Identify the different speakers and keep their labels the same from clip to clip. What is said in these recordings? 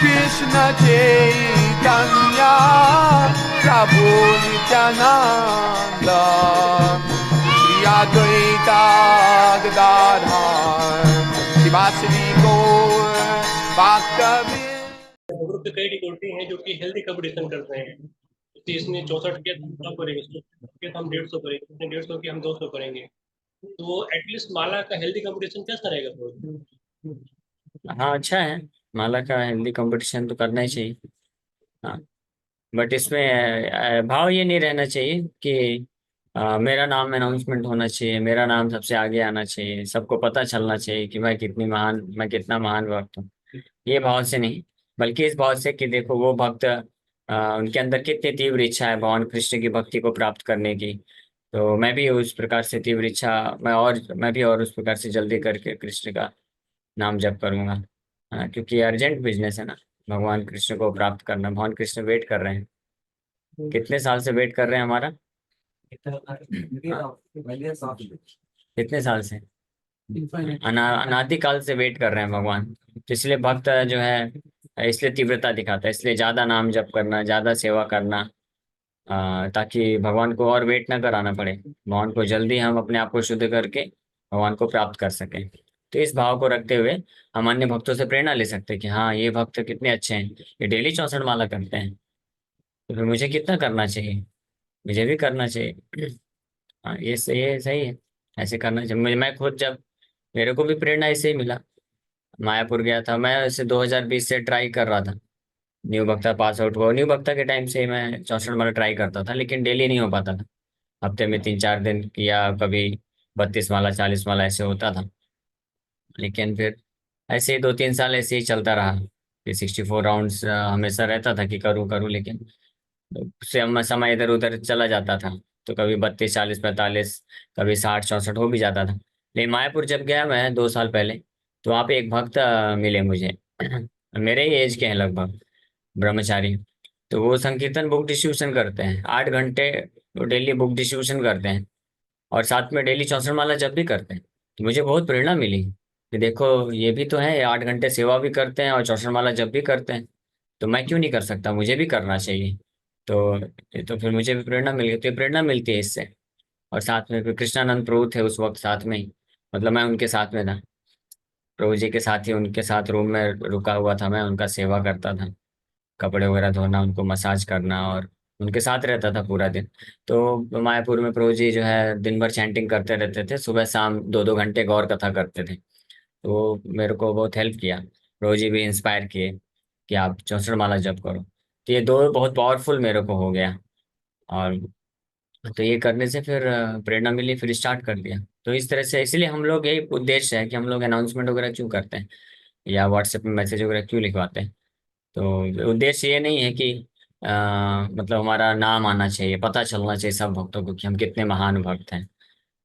Speaker 1: Krishna Chaitanya Prabhu Nityananda Shri Advaita Gadadhar Shivasri Gaur Bhaktavi।
Speaker 2: Group के कई devotee हैं जो कि हेल्दी कंपटीशन करते हैं। तो इसने 64 के हम 100 करेंगे, 100 के हम 150 करेंगे, इसने 150 के हम 200 करेंगे। तो एटलीस्ट माला का हेल्दी कंपटीशन कैसा रहेगा ब्रो?
Speaker 3: हाँ, अच्छा है। माला का हेल्दी कंपटीशन तो करना ही चाहिए। हाँ, बट इसमें भाव ये नहीं रहना चाहिए कि मेरा नाम अनाउंसमेंट होना चाहिए, मेरा नाम सबसे आगे आना चाहिए, सबको पता चलना चाहिए कि मैं कितना महान भक्त हूँ। ये भाव से नहीं, बल्कि इस भाव से कि देखो वो भक्त, उनके अंदर कितनी तीव्र इच्छा है भगवान कृष्ण की भक्ति को प्राप्त करने की। तो मैं भी उस प्रकार से तीव्र इच्छा, मैं भी और उस प्रकार से जल्दी करके कृष्ण का नाम जप करूंगा। हाँ, क्योंकि अर्जेंट बिजनेस है ना, भगवान कृष्ण को प्राप्त करना। भगवान कृष्ण वेट कर रहे हैं, कितने साल से वेट कर रहे हैं हमारा। कितने साल से, अनादिकाल से वेट कर रहे हैं भगवान। तो इसलिए भक्त जो है इसलिए तीव्रता दिखाता है, इसलिए ज्यादा नाम जप करना, ज्यादा सेवा करना, ताकि भगवान को और वेट ना कराना पड़े, भगवान को जल्दी हम अपने आप को शुद्ध करके भगवान को प्राप्त कर सकें। तो इस भाव को रखते हुए हम अन्य भक्तों से प्रेरणा ले सकते हैं कि हाँ, ये भक्त कितने अच्छे हैं, ये डेली 64 माला करते हैं, तो फिर मुझे कितना करना चाहिए, मुझे भी करना चाहिए। हाँ, ये सही है, ऐसे करना चाहिए। मैं खुद जब, मेरे को भी प्रेरणा ऐसे ही मिला। मायापुर गया था मैं, ऐसे 2020 से ट्राई कर रहा था, न्यू बक्ता पास आउट हुआ, न्यू बक्ता के टाइम से मैं 64 माला ट्राई करता था, लेकिन डेली नहीं हो पाता था। हफ्ते में 3-4 दिन किया, कभी 32 माला 40 माला ऐसे होता था। लेकिन फिर ऐसे ही 2-3 साल ऐसे ही चलता रहा कि 64 राउंड्स हमेशा रहता था कि करूँ करूँ, लेकिन समय इधर उधर चला जाता था। तो कभी 32 40 45, कभी 60 64 हो भी जाता था। लेकिन मायापुर जब गया मैं 2 साल पहले, तो वहाँ पे एक भक्त मिले मुझे, मेरे ही एज के हैं लगभग, ब्रह्मचारी। तो वो संकीर्तन बुक डिस्ट्रीब्यूशन करते हैं 8 घंटे, वो डेली बुक डिस्ट्रीब्यूशन करते हैं, और साथ में डेली 64 माला जब भी करते हैं। तो मुझे बहुत प्रेरणा मिली कि देखो ये भी तो है, 8 घंटे सेवा भी करते हैं और 64 माला जब भी करते हैं, तो मैं क्यों नहीं कर सकता, मुझे भी करना चाहिए। तो तो फिर मुझे भी प्रेरणा मिल गई, तो ये प्रेरणा मिलती है इससे। और साथ में फिर कृष्णानंद प्रभु थे उस वक्त साथ में ही, मतलब मैं उनके साथ में था, प्रभु जी के साथ ही उनके साथ रूम में रुका हुआ था, मैं उनका सेवा करता था, कपड़े वगैरह धोना, उनको मसाज करना, और उनके साथ रहता था पूरा दिन। तो मायापुर में प्रभु जी जो है दिन भर चैंटिंग करते रहते थे, सुबह शाम 2-2 घंटे गौर कथा करते थे। तो मेरे को बहुत हेल्प किया, प्रभु जी भी इंस्पायर किए कि आप 64 माला जप करो। तो ये दो बहुत पावरफुल मेरे को हो गया। और तो ये करने से फिर प्रेरणा मिली, फिर स्टार्ट कर दिया। तो इस तरह से, इसलिए हम लोग, यही उद्देश्य है कि हम लोग अनाउंसमेंट वगैरह क्यों करते हैं, या व्हाट्सएप में मैसेज वगैरह क्यों लिखवाते हैं। तो उद्देश्य ये नहीं है कि मतलब हमारा नाम आना चाहिए, पता चलना चाहिए सब भक्तों को कि हम कितने महान भक्त हैं।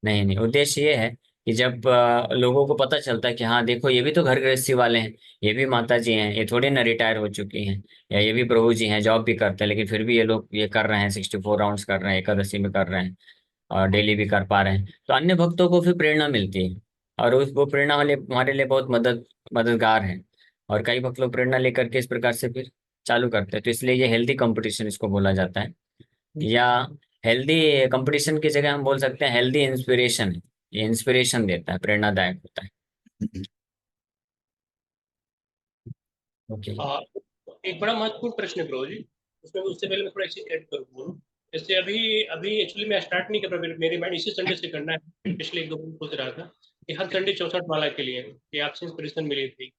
Speaker 3: नहीं नहीं, उद्देश्य ये है कि जब लोगों को पता चलता है कि हाँ देखो, ये भी तो घर गृहस्थी वाले हैं, ये भी माता जी हैं, ये थोड़ी ना रिटायर हो चुकी हैं, या ये भी प्रभु जी हैं, जॉब भी करते हैं, लेकिन फिर भी ये लोग ये कर रहे हैं, 64 राउंड्स कर रहे हैं, एकादशी में कर रहे हैं, और डेली भी कर पा रहे हैं। तो अन्य भक्तों को फिर प्रेरणा मिलती है, और उस वो प्रेरणा वाले हमारे लिए बहुत मददगार है। और कई भक्त लोग प्रेरणा लेकर के इस प्रकार से फिर चालू करते हैं। तो इसलिए ये हेल्दी कंपटीशन इसको बोला जाता है, या हेल्दी कंपटीशन की जगह हम बोल सकते हैं हेल्दी इंस्पिरेशन है। ये इंस्पिरेशन देता है, प्रेरणादायक होता है। ओके।
Speaker 2: हाँ, एक बड़ा महत्वपूर्ण प्रश्न है ब्रो जी। उसमें उससे पहले मैं थोड़ा एक चीज ऐड करूँ। जैसे अभी अभी एक्चुअली मैं स्टार्ट नहीं कर रहा, मेरे माइंड इसी संडे से करना है। पिछले 1-2 दिन सोच रहा था कि हर संडे 64 माला के लिए कि आपसे इंस्पिरेशन मिली थी,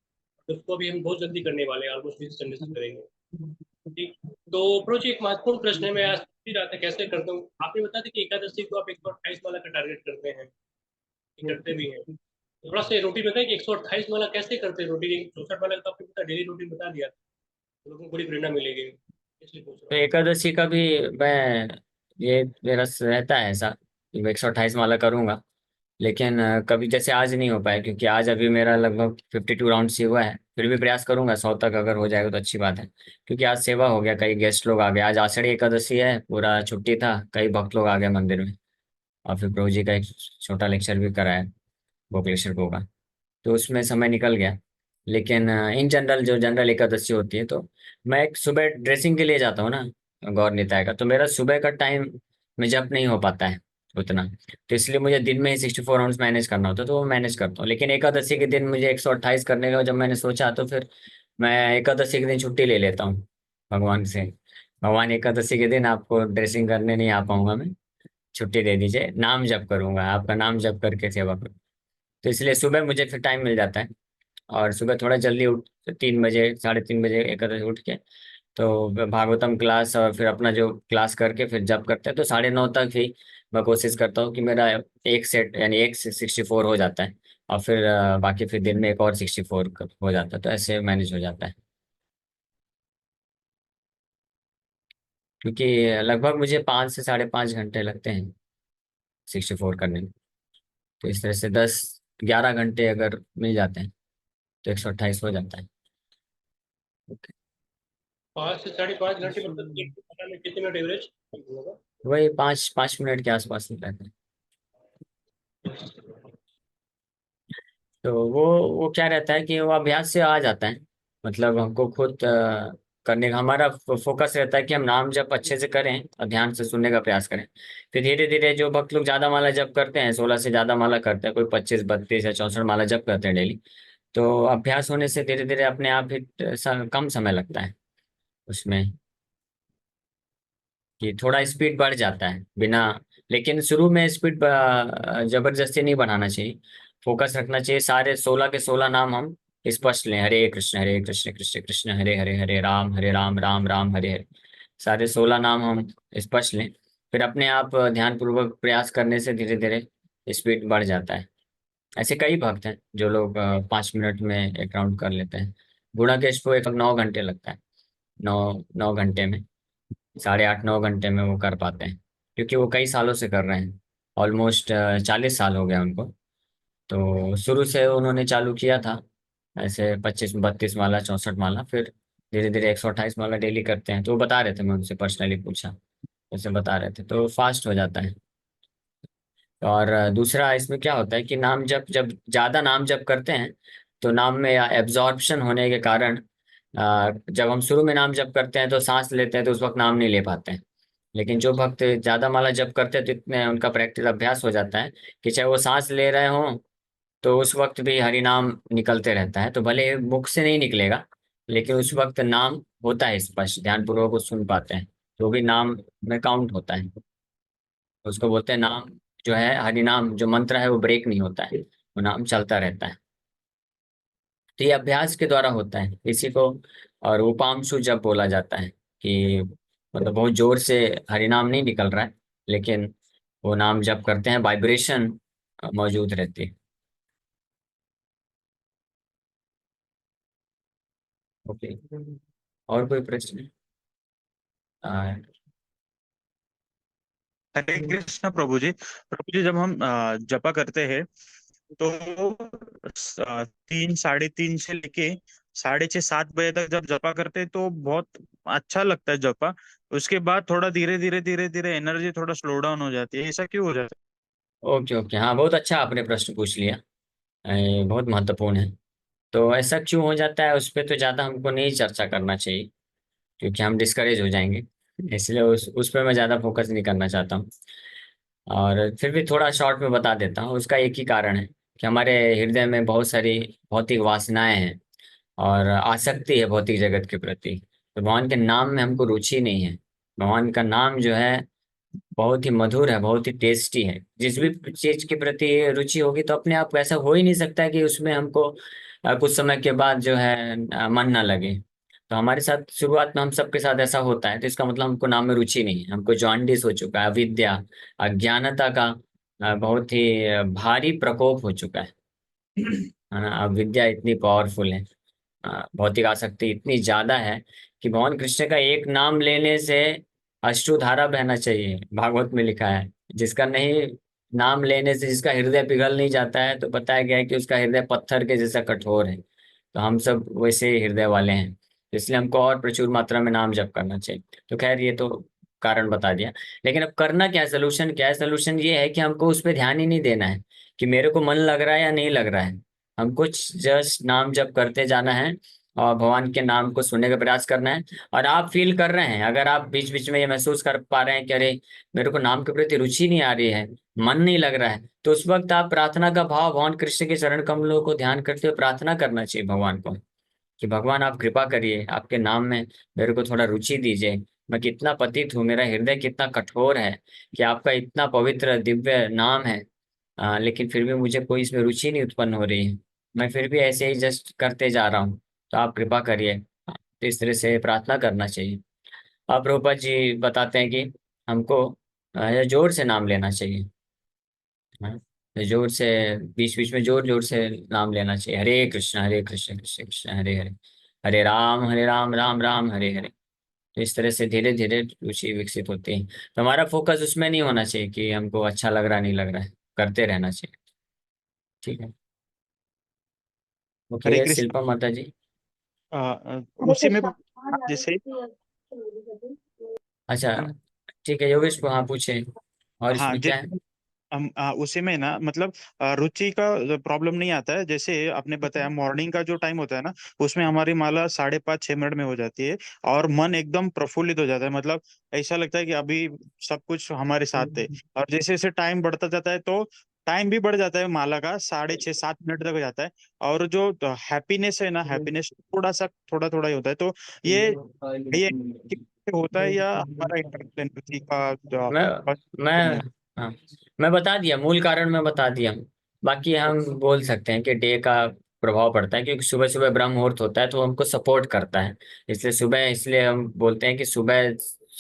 Speaker 2: तो उसको अभी हम बहुत जल्दी करने वाले हैं, ऑलमोस्ट इसी संडे से करेंगे। ठीक। तो ब्रो जी, एक महत्वपूर्ण प्रश्न है, मैं आज सोच ही रहा था कैसे करता हूँ। आपने बताया था कि एकादशी को आप 128 माला का टारगेट करते हैं, कि करते भी हैं। थोड़ा सा रूटीन बताए कि 128 वाला कैसे करते हैं रूटीन। 64 वाला तो आपने पता डेली रूटीन बता दिया, तो लोगों को बड़ी प्रेरणा मिलेगी, इसलिए पूछ रहा
Speaker 3: तो
Speaker 2: हूँ।
Speaker 3: एकादशी का भी मैं, ये मेरा रहता है ऐसा कि मैं 128 माला करूंगा। लेकिन कभी जैसे आज नहीं हो पाया, क्योंकि आज अभी मेरा लगभग 52 राउंड ही हुआ है। फिर भी प्रयास करूंगा 100 तक अगर हो जाएगा तो अच्छी बात है, क्योंकि आज सेवा हो गया, कई गेस्ट लोग आ गए, आज आषाढ़ी एकादशी है, पूरा छुट्टी था, कई भक्त लोग आ गए मंदिर में। और फिर प्रभु जी का एक छोटा लेक्चर भी कराया, गोकलेश्वर को का, तो उसमें समय निकल गया। लेकिन इन जनरल जो जनरल एकादशी होती है, तो मैं एक सुबह ड्रेसिंग के लिए जाता हूँ ना गौर निताय का, तो मेरा सुबह का टाइम में जब नहीं हो पाता है उतना, तो इसलिए मुझे दिन में ही 64 आवर्स मैनेज करना होता है, तो वो मैनेज करता हूँ। लेकिन एकादशी के दिन मुझे 128 करने का जब मैंने सोचा, तो फिर मैं एकादशी के दिन छुट्टी ले लेता हूँ भगवान से। भगवान एकादशी के दिन आपको ड्रेसिंग करने नहीं आ पाऊंगा मैं, छुट्टी दे दीजिए, नाम जप करूंगा, आपका नाम जप करके सेवा करूँ। तो इसलिए सुबह मुझे फिर टाइम मिल जाता है, और सुबह थोड़ा जल्दी उठ, 3 बजे 3:30 बजे एकादशी उठ के, तो भागवतम क्लास और फिर अपना जो क्लास करके फिर जब करते हैं, तो 9:30 तक ही मैं कोशिश करता हूँ कि मेरा एक सेट यानी एक से 64 हो जाता है, और फिर बाकी फिर दिन में एक और 64 हो जाता है, तो ऐसे मैनेज हो जाता है। क्योंकि लगभग मुझे 5 से 5.5 घंटे लगते हैं 64 करने में, तो इस तरह से 10-11 घंटे अगर मिल जाते हैं तो 128 हो जाता है।
Speaker 2: 5 से 5.5 घंटे मतलब एक घंटा में कितने मिनट एवरेज होगा?
Speaker 3: वही 5-5 मिनट के आसपास रहता है। तो वो क्या रहता है कि वो अभ्यास से आ जाता है, मतलब हमको खुद करने का हमारा फोकस रहता है कि हम नाम जप अच्छे से करें और ध्यान से सुनने का प्रयास करें। फिर धीरे धीरे जो भक्त लोग ज्यादा माला जप करते हैं, 16 से ज्यादा माला करते हैं, कोई 25, 32 या 64 माला जप करते हैं डेली, तो अभ्यास होने से धीरे धीरे अपने आप ही कम समय लगता है उसमें, कि थोड़ा स्पीड बढ़ जाता है बिना। लेकिन शुरू में स्पीड जबरदस्ती नहीं बढ़ाना चाहिए, फोकस रखना चाहिए, सारे 16 के 16 नाम हम स्पष्ट लें, हरे कृष्ण कृष्ण कृष्ण हरे हरे, हरे राम राम राम हरे हरे, सारे 16 नाम हम स्पष्ट लें। फिर अपने आप ध्यान पूर्वक प्रयास करने से धीरे धीरे स्पीड बढ़ जाता है। ऐसे कई भक्त हैं जो लोग 5 मिनट में एक राउंड कर लेते हैं। गुणाकेश को एक 9 घंटे लगता है, 9 9 घंटे में, 8.5 9 घंटे में वो कर पाते हैं, क्योंकि वो कई सालों से कर रहे हैं, ऑलमोस्ट 40 साल हो गया उनको। तो शुरू से उन्होंने चालू किया था ऐसे 25 32 माला 64 माला, फिर धीरे धीरे 128 माला डेली करते हैं। तो वो बता रहे थे, मैं उनसे पर्सनली पूछा, उनसे बता रहे थे, तो फास्ट हो जाता है। और दूसरा इसमें क्या होता है कि नाम जब जब ज्यादा नाम जप करते हैं, तो नाम में एब्जॉर्प्शन होने के कारण जब हम शुरू में नाम जप करते हैं तो सांस लेते हैं, तो उस वक्त नाम नहीं ले पाते हैं। लेकिन जो भक्त ज्यादा माला जप करते हैं, तो इतने उनका प्रैक्टिस अभ्यास हो जाता है कि चाहे वो सांस ले रहे हों, तो उस वक्त भी हरि नाम निकलते रहता है। तो भले मुख से नहीं निकलेगा, लेकिन उस वक्त नाम होता है स्पष्ट, ध्यान पूर्वक वो सुन पाते हैं, तो भी नाम में काउंट होता है। तो उसको बोलते हैं नाम जो है, हरि नाम जो मंत्र है वो ब्रेक नहीं होता है, वो नाम चलता रहता है। तो ये अभ्यास के द्वारा होता है इसी को, और उपांशु जब बोला जाता है कि मतलब बहुत जोर से हरि नाम नहीं निकल रहा है, लेकिन वो नाम जब करते हैं वाइब्रेशन मौजूद रहती है। ओके, और कोई प्रश्न? आ,
Speaker 4: हरे कृष्ण प्रभु जी जब हम जपा करते हैं तो 3 3:30 से लेके 6:30 7 बजे तक जब जपा करते हैं तो बहुत अच्छा लगता है जपा। उसके बाद थोड़ा धीरे धीरे एनर्जी थोड़ा स्लो डाउन हो जाती है, ऐसा क्यों हो जाता
Speaker 3: ओके ओके, हाँ बहुत अच्छा आपने प्रश्न पूछ लिया, बहुत महत्वपूर्ण है। तो ऐसा क्यों हो जाता है, उस पर तो ज़्यादा हमको नहीं चर्चा करना चाहिए, क्योंकि हम डिस्करेज हो जाएंगे, इसलिए उस पर मैं ज़्यादा फोकस नहीं करना चाहता हूँ। और फिर भी थोड़ा शॉर्ट में बता देता हूँ, उसका एक ही कारण है कि हमारे हृदय में बहुत सारी भौतिक वासनाएं हैं और आसक्ति है भौतिक जगत के प्रति। तो भगवान के नाम में हमको रुचि नहीं है। भगवान का नाम जो है बहुत ही मधुर है, बहुत ही टेस्टी है। जिस भी चीज के प्रति रुचि होगी, तो अपने आप वैसा हो ही नहीं सकता है कि उसमें हमको कुछ समय के बाद जो है मन ना लगे। तो हमारे साथ शुरुआत में हम सबके साथ ऐसा होता है, तो इसका मतलब हमको नाम में रुचि नहीं है, हमको जॉन्डिस हो चुका है, अविद्या अज्ञानता का बहुत ही भारी प्रकोप हो चुका है ना। अविद्या इतनी पावरफुल है, भौतिक आसक्ति इतनी ज्यादा है कि भगवान कृष्ण का एक नाम लेने से अश्रुधारा बहना चाहिए, भागवत में लिखा है। जिसका नहीं, नाम लेने से जिसका हृदय पिघल नहीं जाता है, तो बताया गया है कि उसका हृदय पत्थर के जैसा कठोर है। तो हम सब वैसे ही हृदय वाले हैं, इसलिए हमको और प्रचुर मात्रा में नाम जप करना चाहिए। तो खैर ये तो कारण बता दिया। लेकिन अब करना क्या है, सोल्यूशन क्या है? सोल्यूशन ये है कि हमको उस पर ध्यान ही नहीं देना है कि मेरे को मन लग रहा है या नहीं लग रहा है। हमको जस्ट नाम जप करते जाना है और भगवान के नाम को सुनने का प्रयास करना है। और आप फील कर रहे हैं, अगर आप बीच बीच में ये महसूस कर पा रहे हैं कि अरे मेरे को नाम के प्रति रुचि नहीं आ रही है, मन नहीं लग रहा है, तो उस वक्त आप प्रार्थना का भाव भगवान कृष्ण के चरण कमलों को ध्यान करते हुए प्रार्थना करना चाहिए भगवान को कि भगवान आप कृपा करिए, आपके नाम में मेरे को थोड़ा रुचि दीजिए। मैं कितना पतित हूँ, मेरा हृदय कितना कठोर है कि आपका इतना पवित्र दिव्य नाम है, लेकिन फिर भी मुझे कोई इसमें रुचि नहीं उत्पन्न हो रही है, मैं फिर भी ऐसे ही जस्ट करते जा रहा हूँ, तो आप कृपा करिए। तो इस तरह से प्रार्थना करना चाहिए। अब प्रभुपाद जी बताते हैं कि हमको जोर से नाम लेना चाहिए। हाँ, तो जोर से, बीच बीच में जोर जोर से नाम लेना चाहिए, हरे कृष्ण कृष्ण कृष्ण हरे हरे, हरे राम राम राम हरे हरे। तो इस तरह से धीरे धीरे रुचि विकसित होती है। तो हमारा फोकस उसमें नहीं होना चाहिए कि हमको अच्छा लग रहा नहीं लग रहा है, करते रहना चाहिए। ठीक है,
Speaker 4: हरे
Speaker 3: ओके
Speaker 4: कृष्ण।
Speaker 3: शिल्पा माता जी।
Speaker 5: हरे
Speaker 4: उसी में
Speaker 5: कृष्णा।
Speaker 4: जैसे
Speaker 3: अच्छा, ठीक है योगेश को, हाँ पूछे, और
Speaker 4: हाँ,
Speaker 3: इसमें क्या है?
Speaker 4: जैसे हम उसी में ना मतलब रुचि का प्रॉब्लम नहीं आता है। जैसे आपने बताया मॉर्निंग का जो टाइम होता है ना, उसमें हमारी माला 5:30-6 मिनट में हो जाती है और मन एकदम प्रफुल्लित हो जाता है। मतलब ऐसा लगता है कि अभी सब कुछ हमारे साथ है। और जैसे जैसे टाइम बढ़ता जाता है तो टाइम भी बढ़ जाता है, माला का 6:30-7 मिनट तक हो जाता है। और जो हैप्पीनेस है ना, हैप्पीनेस थोड़ा थोड़ा ही होता है। तो ये होता है या हमारा इंटरनेट रुचि का
Speaker 3: मैं मैं
Speaker 4: जो
Speaker 3: हाँ, मैं बता दिया, मूल कारण मैं बता दिया। बाकी हम बोल सकते हैं कि डे का प्रभाव पड़ता है, क्योंकि सुबह सुबह ब्रह्म मुहूर्त होता है तो हमको सपोर्ट करता है, इसलिए सुबह, इसलिए हम बोलते हैं कि सुबह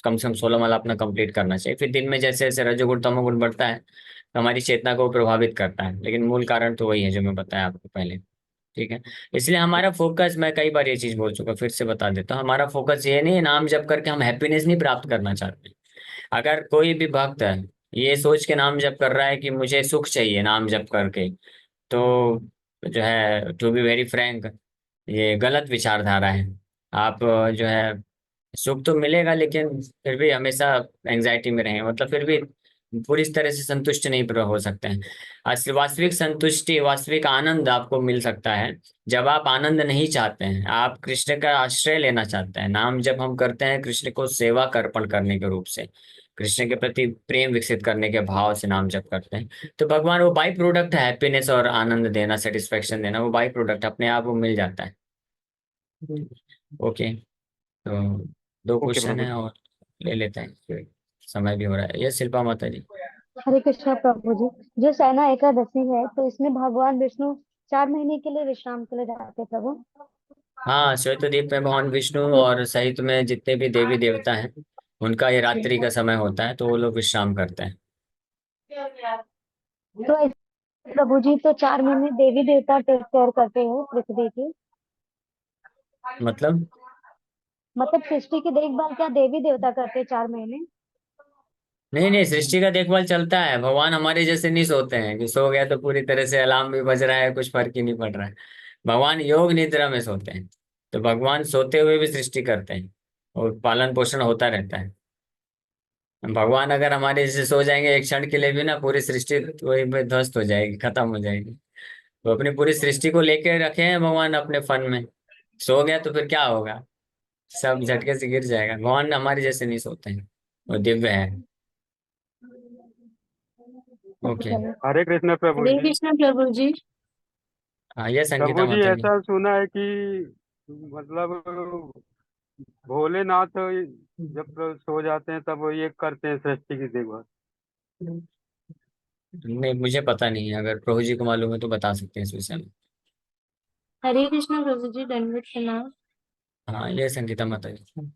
Speaker 3: कम से कम 16 माला अपना कंप्लीट करना चाहिए। फिर दिन में जैसे जैसे रजोगुण तमोगुण बढ़ता है तो हमारी चेतना को प्रभावित करता है, लेकिन मूल कारण तो वही है जो मैं बताया आपको पहले। ठीक है, इसलिए हमारा फोकस, मैं कई बार ये चीज बोल चुका, फिर से बता देता हूँ, हमारा फोकस ये नहीं है नाम जप करके हम हैप्पीनेस नहीं प्राप्त करना चाहते। अगर कोई भी भक्त है ये सोच के नाम जप कर रहा है कि मुझे सुख चाहिए नाम जप करके, तो जो है टू बी वेरी फ्रैंक, ये गलत विचारधारा है। आप जो है सुख तो मिलेगा लेकिन फिर भी हमेशा एंजाइटी में रहें, मतलब फिर भी पूरी तरह से संतुष्ट नहीं हो सकते हैं। वास्तविक संतुष्टि, वास्तविक आनंद आपको मिल सकता है जब आप आनंद नहीं चाहते हैं, आप कृष्ण का आश्रय लेना चाहते हैं। नाम जब हम करते हैं कृष्ण को सेवा का अर्पण करने के रूप से, कृष्ण के प्रति प्रेम विकसित करने के भाव से नाम जप करते हैं, तो भगवान वो बाई प्रोडक्ट है, हैप्पीनेस और आनंद देना, सेटिस्फेक्शन देना, वो बाई प्रोडक्ट अपने आप वो मिल जाता है। ओके, तो दो
Speaker 4: ओके
Speaker 3: क्वेश्चन
Speaker 4: प्रभु
Speaker 3: है और ले लेते हैं, फिर समय भी हो रहा है। ये शिल्पा माता जी।
Speaker 5: हरे कृष्णा प्रभु जी। जो सैना एकादशी है तो इसमें भगवान विष्णु 4 महीने के लिए विश्राम के लिए जाते हैं प्रभु।
Speaker 3: हाँ, श्वेतद्वीप में भगवान विष्णु और सहित में जितने भी देवी देवता हैं उनका ये रात्रि का समय होता है, तो वो लोग विश्राम करते हैं।
Speaker 5: तो ऐसे प्रभु जी तो 4 महीने देवी देवता टेक केयर करते हैं पृथ्वी की।
Speaker 3: मतलब
Speaker 5: मतलब सृष्टि की देखभाल क्या देवी देवता करते हैं 4 महीने?
Speaker 3: नहीं नहीं, सृष्टि का देखभाल चलता है, भगवान हमारे जैसे नहीं सोते हैं कि सो गया तो पूरी तरह से अलार्म भी बज रहा है कुछ फर्क ही नहीं पड़ रहा है। भगवान योग निद्रा में सोते हैं, तो भगवान सोते हुए भी सृष्टि करते हैं और पालन पोषण होता रहता है। भगवान अगर हमारे जैसे सो जाएंगे एक क्षण के लिए भी ना, पूरी सृष्टि वही में ध्वस्त हो जाएगी, खत्म हो जाएगी। तो अपनी पूरी सृष्टि को लेके रखे हैं भगवान अपने फन में, सो गया तो फिर क्या होगा, सब झटके से गिर जाएगा। भगवान हमारे जैसे नहीं सोते हैं, वो दिव्य है।
Speaker 5: अच्छा
Speaker 3: ओके,
Speaker 5: चलो।
Speaker 6: हरे कृष्ण प्रभु
Speaker 5: हरे
Speaker 6: जी।
Speaker 5: कृष्णा प्रभु जी।
Speaker 3: हाँ ये संगीता
Speaker 6: प्रभु जी,
Speaker 3: माता जी।
Speaker 6: ऐसा सुना है कि मतलब भोलेनाथ जब सो जाते हैं तब वो ये करते हैं सृष्टि की देखभाल।
Speaker 3: नहीं मुझे पता नहीं है, अगर प्रभु जी को मालूम है तो बता सकते हैं इस विषय में।
Speaker 5: हरे कृष्णा प्रभु जी, दंडवत प्रणाम।
Speaker 3: हाँ ये संगीता माता जी।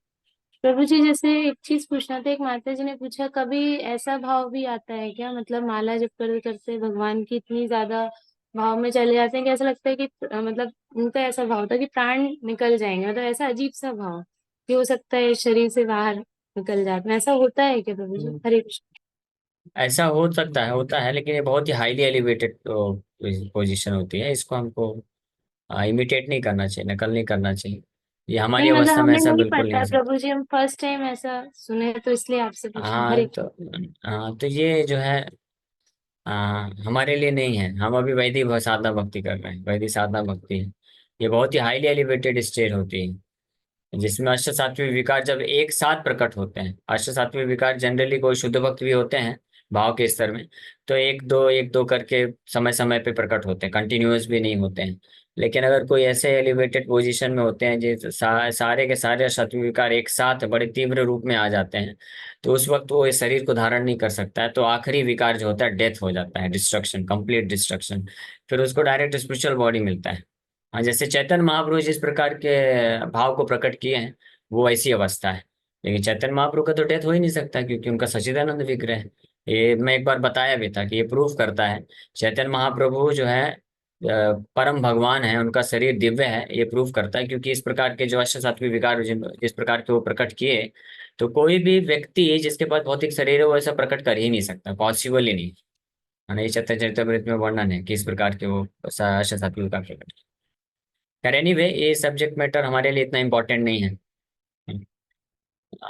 Speaker 5: प्रभु जी जैसे एक चीज पूछना था, एक माता जी ने पूछा कभी ऐसा भाव भी आता है क्या, मतलब माला जप करते करते भगवान की इतनी ज्यादा भाव में चले जाते हैं कि ऐसा लगता है कि मतलब उनका ऐसा भाव था कि प्राण निकल जाएंगे, मतलब ऐसा अजीब सा भाव कि हो सकता है शरीर से बाहर निकल जाते हैं, ऐसा होता है क्या प्रभु जी? हरे कृष्ण।
Speaker 3: ऐसा हो सकता है, होता है, लेकिन ये बहुत ही हाईली एलिवेटेड पोजीशन होती है, इसको हमको इमिटेट नहीं करना चाहिए, नकल नहीं करना चाहिए। ये हमारी
Speaker 5: नहीं मतलब
Speaker 3: अवस्था में
Speaker 5: हमें
Speaker 3: ऐसा
Speaker 5: नहीं
Speaker 3: बिल्कुल नहीं
Speaker 5: पता
Speaker 3: हो
Speaker 5: है
Speaker 3: सकता।
Speaker 5: प्रभु जी, हम फर्स्ट टाइम ऐसा सुने तो इसलिए आपसे पूछे।
Speaker 3: हाँ
Speaker 5: हरे
Speaker 3: तो हाँ तो ये जो है हमारे लिए नहीं है। हम अभी वैदिक साधना भक्ति कर रहे हैं। वैदिक साधना भक्ति है, ये बहुत ही हाईली एलिवेटेड स्टेज होती है, जिसमें अष्ट सात्विक विकार जब एक साथ प्रकट होते हैं। अष्ट सात्विक विकार जनरली कोई शुद्ध भक्त भी होते हैं भाव के स्तर में, तो एक दो करके समय समय पे प्रकट होते हैं, कंटिन्यूअस भी नहीं होते हैं। लेकिन अगर कोई ऐसे एलिवेटेड पोजीशन में होते हैं जिस सारे के सारे सात्विक विकार एक साथ बड़े तीव्र रूप में आ जाते हैं, तो उस वक्त वो इस शरीर को धारण नहीं कर सकता है, तो आखिरी विकार जो होता है डेथ हो जाता है, डिस्ट्रक्शन, कंप्लीट डिस्ट्रक्शन। फिर उसको डायरेक्ट स्पिरिचुअल बॉडी मिलता है। हाँ, जैसे चैतन्य महाप्रभु जिस प्रकार के भाव को प्रकट किए हैं वो ऐसी अवस्था है। लेकिन चैतन्य महाप्रभु का तो डेथ हो ही नहीं सकता, क्योंकि उनका सच्चिदानंद विग्रह है। ये मैं एक बार बताया भी था कि ये प्रूफ करता है चैतन्य महाप्रभु जो है परम भगवान है, उनका शरीर दिव्य है। ये प्रूफ करता है, क्योंकि इस प्रकार के जो अष्ट सात्विक विकार जिस प्रकार के वो प्रकट किए, तो कोई भी व्यक्ति जिसके पास भौतिक शरीर है वो ऐसा प्रकट कर ही नहीं सकता, पॉसिबल ही नहीं है ना। ये चैतन्य चरितमृत में वर्णन है कि इस प्रकार के वो अष्ट सात्विक विकार प्रकट किए। खैर एनीवे, ये सब्जेक्ट मैटर हमारे लिए इतना इम्पोर्टेंट नहीं है।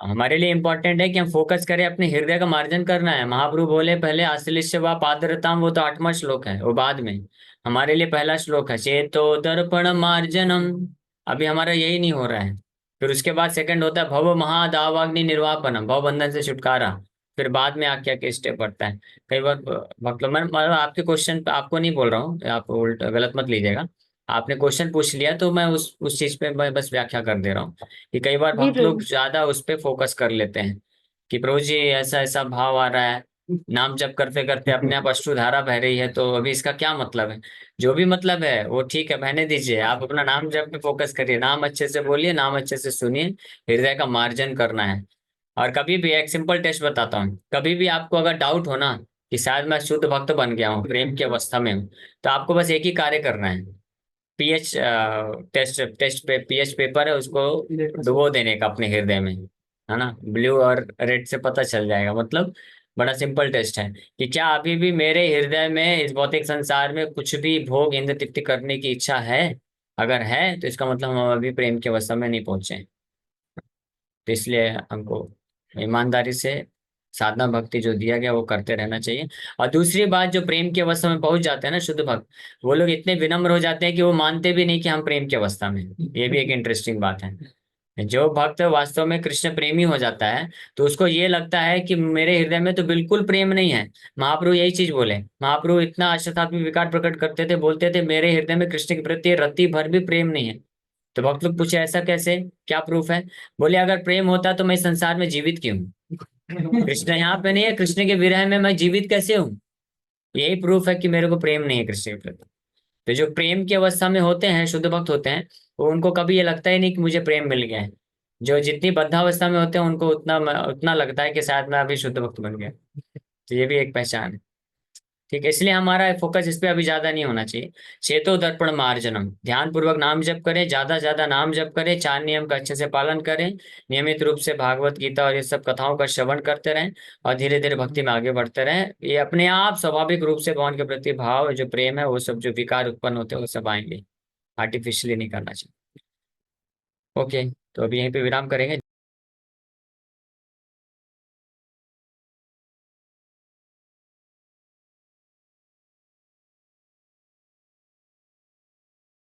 Speaker 3: हमारे लिए इम्पोर्टेंट है कि हम फोकस करें, अपने हृदय का मार्जन करना है। महाप्रभु बोले पहले आश्लिष्य व पादरताम, वो तो 8वां श्लोक है, वो बाद में। हमारे लिए पहला श्लोक है चेतो दर्पण मार्जनम, अभी हमारा यही नहीं हो रहा है। फिर उसके बाद सेकंड होता है भव महादावाग्नि निर्वापनम, भव बंधन से छुटकारा। फिर बाद में आके आके स्टेप पड़ता है। कई बार मतलब मैं मतलब आपके क्वेश्चन पे आपको नहीं बोल रहा हूँ, आप उल्ट गलत मत लीजिएगा। आपने क्वेश्चन पूछ लिया तो मैं उस चीज पे मैं बस व्याख्या कर दे रहा हूँ कि कई बार
Speaker 5: जी
Speaker 3: भक्त लोग
Speaker 5: प्रभु।
Speaker 3: ज्यादा उस पे फोकस कर लेते हैं कि प्रभु जी ऐसा ऐसा भाव आ रहा है, नाम जप करते करते अपने आप अश्रुधारा बह रही है, तो अभी इसका क्या मतलब है। जो भी मतलब है वो ठीक है, बहने दीजिए, आप अपना नाम जप पे फोकस करिए, नाम अच्छे से बोलिए, नाम अच्छे से सुनिए, हृदय का मार्जन करना है। और कभी भी एक सिंपल टेस्ट बताता हूँ, कभी भी आपको अगर डाउट हो ना कि शायद मैं शुद्ध भक्त बन गया हूँ, प्रेम की अवस्था में हूँ, तो आपको बस एक ही कार्य करना है, पीएच टेस्ट पे पीएच पेपर है, उसको डुबो देने का अपने हृदय में, है ना। ब्लू और रेड से पता चल जाएगा। मतलब बड़ा सिंपल टेस्ट है कि क्या अभी भी मेरे हृदय में इस भौतिक संसार में कुछ भी भोग इंद्र तृप्ति करने की इच्छा है। अगर है तो इसका मतलब हम अभी प्रेम की अवस्था में नहीं पहुंचे। तो इसलिए हमको ईमानदारी से साधना भक्ति जो दिया गया वो करते रहना चाहिए। और दूसरी बात, जो प्रेम की अवस्था में पहुंच जाते हैं ना शुद्ध भक्त, वो लोग इतने विनम्र हो जाते हैं कि वो मानते भी नहीं कि हम प्रेम की अवस्था में हैं। ये भी एक इंटरेस्टिंग बात है। जो भक्त वास्तव में कृष्ण प्रेमी हो जाता है, तो उसको ये लगता है कि मेरे हृदय में तो बिल्कुल प्रेम नहीं है। महाप्रभु यही चीज बोले, महाप्रभु इतना अष्टात्मिक विकार प्रकट करते थे, बोलते थे मेरे हृदय में कृष्ण के प्रति रत्ती भर भी प्रेम नहीं है। तो भक्त लोग पूछे ऐसा कैसे, क्या प्रूफ है। बोले अगर प्रेम होता तो मैं इस संसार में जीवित क्यों हूँ। कृष्ण यहाँ पे नहीं है, कृष्ण के विरह में मैं जीवित कैसे हूँ। यही प्रूफ है कि मेरे को प्रेम नहीं है कृष्ण के प्रति। तो जो प्रेम की अवस्था में होते हैं, शुद्ध भक्त होते हैं, वो उनको कभी ये लगता ही नहीं कि मुझे प्रेम मिल गया है। जो जितनी बद्धावस्था में होते हैं उनको उतना उतना लगता है कि शायद मैं अभी शुद्ध भक्त बन गया। तो ये भी एक पहचान है। ठीक है, इसलिए हमारा फोकस इस पे अभी ज्यादा नहीं होना चाहिए। चेतो दर्पण मार्जनम, ध्यान पूर्वक नाम जप करें, ज्यादा ज्यादा नाम जप करें, 4 नियम का अच्छे से पालन करें, नियमित रूप से भागवत गीता और ये सब कथाओं का श्रवण करते रहें, और धीरे धीरे भक्ति में आगे बढ़ते रहें। ये अपने आप स्वाभाविक रूप से भगवान के प्रति भाव, जो प्रेम है, वो सब जो विकार उत्पन्न होते हैं वो सब आएंगे। आर्टिफिशियली नहीं करना चाहिए। ओके, तो अभी यहीं पे विराम करेंगे।